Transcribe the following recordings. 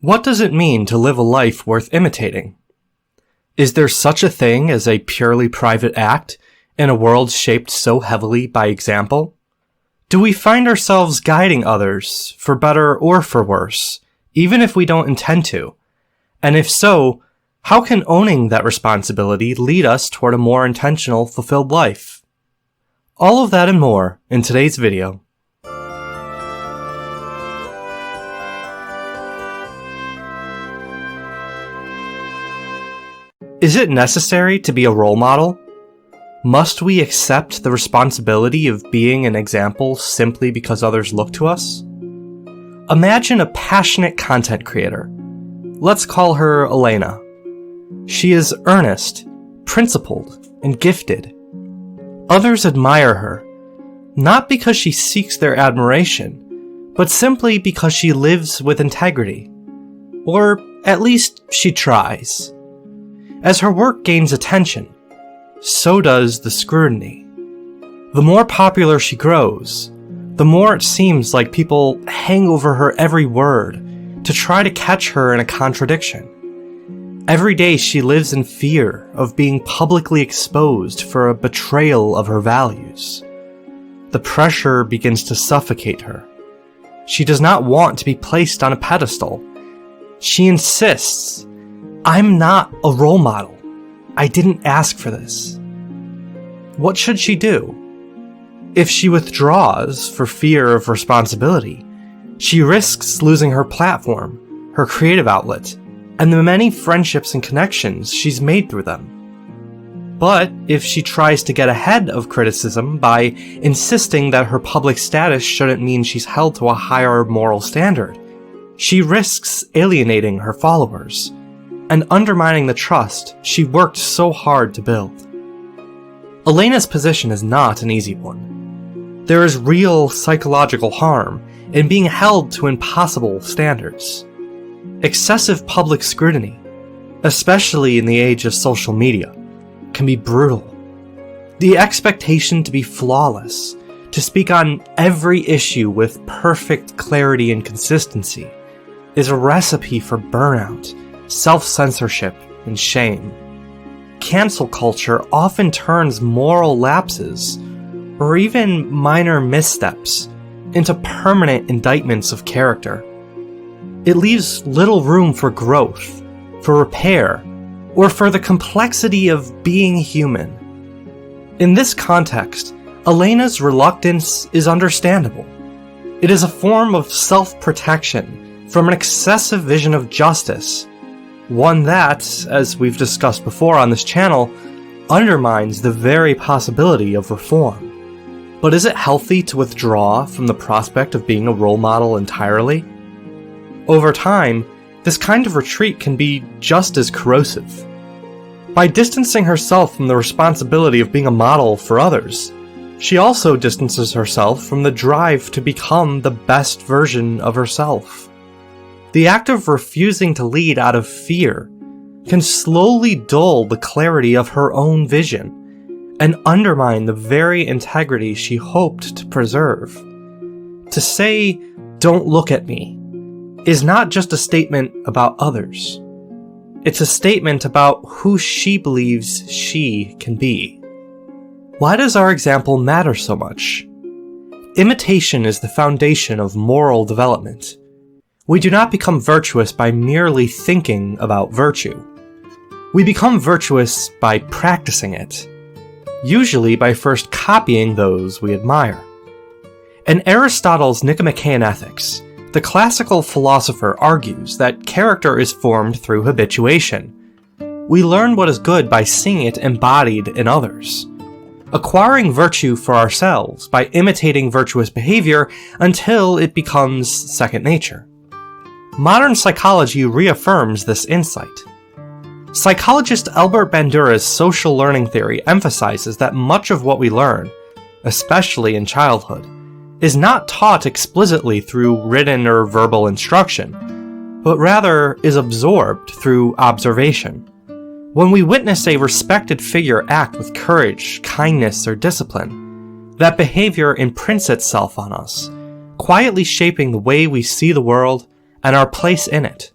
What does it mean to live a life worth imitating? Is there such a thing as a purely private act in a world shaped so heavily by example? Do we find ourselves guiding others, for better or for worse, even if we don't intend to? And if so, how can owning that responsibility lead us toward a more intentional, fulfilled life? All of that and more in today's video. Is it necessary to be a role model? Must we accept the responsibility of being an example simply because others look to us? Imagine a passionate content creator. Let's call her Elena. She is earnest, principled, and gifted. Others admire her, not because she seeks their admiration, but simply because she lives with integrity. Or at least she tries. As her work gains attention, so does the scrutiny. The more popular she grows, the more it seems like people hang over her every word to try to catch her in a contradiction. Every day she lives in fear of being publicly exposed for a betrayal of her values. The pressure begins to suffocate her. She does not want to be placed on a pedestal. She insists, "I'm not a role model. I didn't ask for this." What should she do? If she withdraws for fear of responsibility, she risks losing her platform, her creative outlet, and the many friendships and connections she's made through them. But if she tries to get ahead of criticism by insisting that her public status shouldn't mean she's held to a higher moral standard, she risks alienating her followers and undermining the trust she worked so hard to build. Elena's position is not an easy one. There is real psychological harm in being held to impossible standards. Excessive public scrutiny, especially in the age of social media, can be brutal. The expectation to be flawless, to speak on every issue with perfect clarity and consistency, is a recipe for burnout, self-censorship, and shame. Cancel culture often turns moral lapses, or even minor missteps, into permanent indictments of character. It leaves little room for growth, for repair, or for the complexity of being human. In this context, Elena's reluctance is understandable. It is a form of self-protection from an excessive vision of justice, one that, as we've discussed before on this channel, undermines the very possibility of reform. But is it healthy to withdraw from the prospect of being a role model entirely? Over time, this kind of retreat can be just as corrosive. By distancing herself from the responsibility of being a model for others, she also distances herself from the drive to become the best version of herself. The act of refusing to lead out of fear can slowly dull the clarity of her own vision and undermine the very integrity she hoped to preserve. To say, "Don't look at me," is not just a statement about others. It's a statement about who she believes she can be. Why does our example matter so much? Imitation is the foundation of moral development. We do not become virtuous by merely thinking about virtue. We become virtuous by practicing it, usually by first copying those we admire. In Aristotle's Nicomachean Ethics, the classical philosopher argues that character is formed through habituation. We learn what is good by seeing it embodied in others, acquiring virtue for ourselves by imitating virtuous behavior until it becomes second nature. Modern psychology reaffirms this insight. Psychologist Bandura's social learning theory emphasizes that much of what we learn, especially in childhood, is not taught explicitly through written or verbal instruction, but rather is absorbed through observation. When we witness a respected figure act with courage, kindness, or discipline, that behavior imprints itself on us, quietly shaping the way we see the world and our place in it.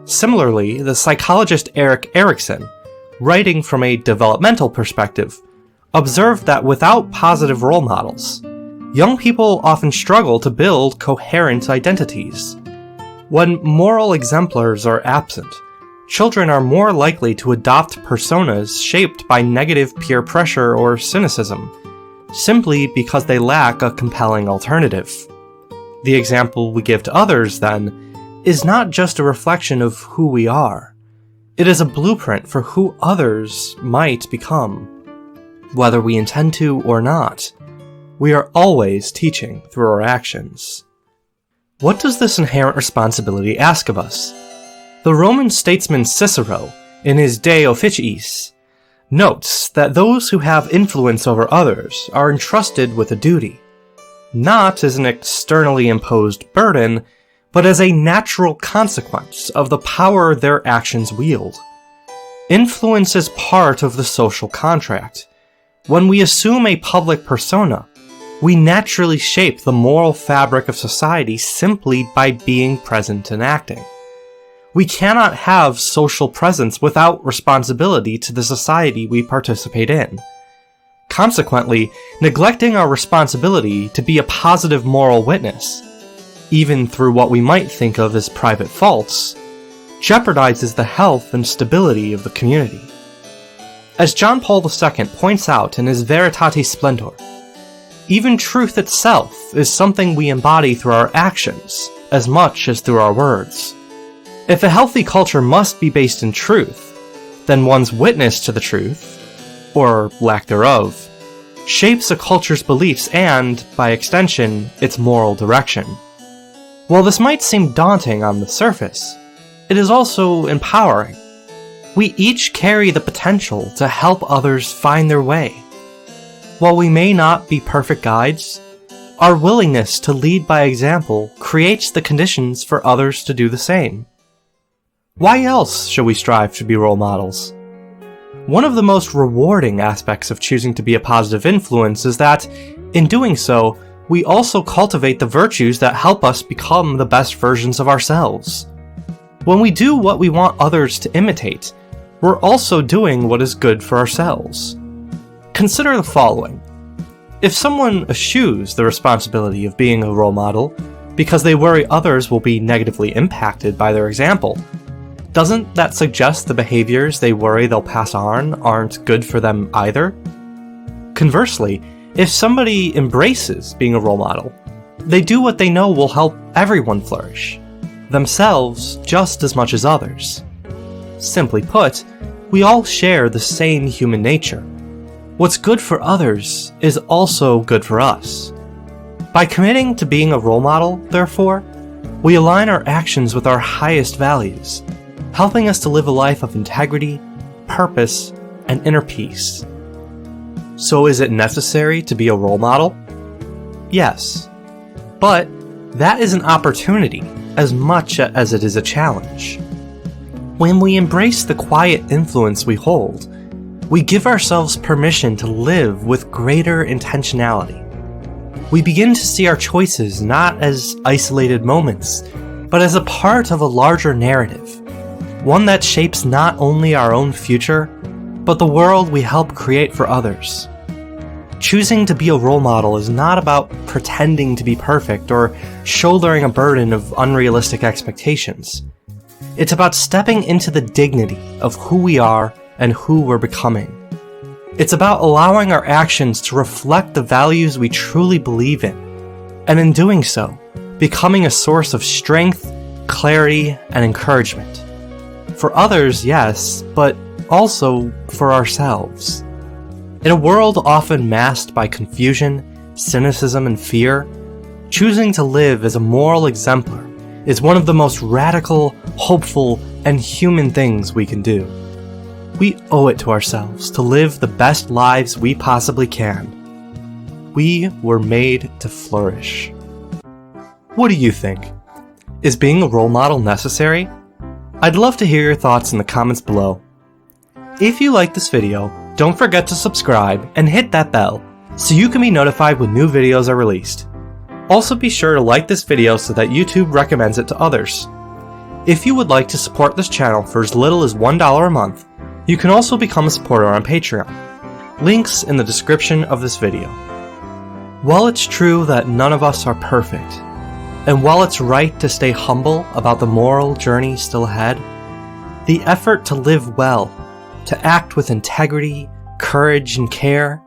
Similarly, the psychologist Erikson, writing from a developmental perspective, observed that without positive role models, young people often struggle to build coherent identities. When moral exemplars are absent, children are more likely to adopt personas shaped by negative peer pressure or cynicism, simply because they lack a compelling alternative. The example we give to others, then, is not just a reflection of who we are. It is a blueprint for who others might become. Whether we intend to or not, we are always teaching through our actions. What does this inherent responsibility ask of us? The Roman statesman Cicero, in his De Officiis, notes that those who have influence over others are entrusted with a duty, not as an externally imposed burden, but as a natural consequence of the power their actions wield. Influence is part of the social contract. When we assume a public persona, we naturally shape the moral fabric of society simply by being present and acting. We cannot have social presence without responsibility to the society we participate in. Consequently, neglecting our responsibility to be a positive moral witness, even through what we might think of as private faults, jeopardizes the health and stability of the community. As John Paul II points out in his Veritatis Splendor, even truth itself is something we embody through our actions as much as through our words. If a healthy culture must be based in truth, then one's witness to the truth, or lack thereof, shapes a culture's beliefs and, by extension, its moral direction. While this might seem daunting on the surface, it is also empowering. We each carry the potential to help others find their way. While we may not be perfect guides, our willingness to lead by example creates the conditions for others to do the same. Why else should we strive to be role models? One of the most rewarding aspects of choosing to be a positive influence is that, in doing so, we also cultivate the virtues that help us become the best versions of ourselves. When we do what we want others to imitate, we're also doing what is good for ourselves. Consider the following. If someone eschews the responsibility of being a role model because they worry others will be negatively impacted by their example, doesn't that suggest the behaviors they worry they'll pass on aren't good for them either? Conversely, if somebody embraces being a role model, they do what they know will help everyone flourish, themselves just as much as others. Simply put, we all share the same human nature. What's good for others is also good for us. By committing to being a role model, therefore, we align our actions with our highest values, helping us to live a life of integrity, purpose, and inner peace. So is it necessary to be a role model? Yes. But that is an opportunity as much as it is a challenge. When we embrace the quiet influence we hold, we give ourselves permission to live with greater intentionality. We begin to see our choices not as isolated moments, but as a part of a larger narrative, one that shapes not only our own future, but the world we help create for others. Choosing to be a role model is not about pretending to be perfect or shouldering a burden of unrealistic expectations. It's about stepping into the dignity of who we are and who we're becoming. It's about allowing our actions to reflect the values we truly believe in, and in doing so, becoming a source of strength, clarity, and encouragement. For others, yes, but also for ourselves. In a world often masked by confusion, cynicism, and fear, choosing to live as a moral exemplar is one of the most radical, hopeful, and human things we can do. We owe it to ourselves to live the best lives we possibly can. We were made to flourish. What do you think? Is being a role model necessary? I'd love to hear your thoughts in the comments below. If you like this video, don't forget to subscribe and hit that bell so you can be notified when new videos are released. Also be sure to like this video so that YouTube recommends it to others. If you would like to support this channel for as little as $1 a month, you can also become a supporter on Patreon. Links in the description of this video. While it's true that none of us are perfect, and while it's right to stay humble about the moral journey still ahead, the effort to live well, to act with integrity, courage, and care,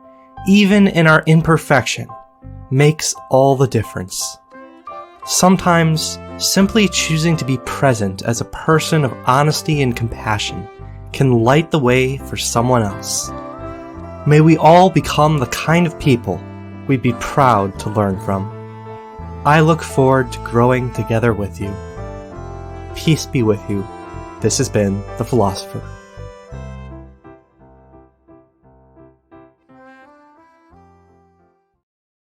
even in our imperfection, makes all the difference. Sometimes, simply choosing to be present as a person of honesty and compassion can light the way for someone else. May we all become the kind of people we'd be proud to learn from. I look forward to growing together with you. Peace be with you. This has been The Philosopher.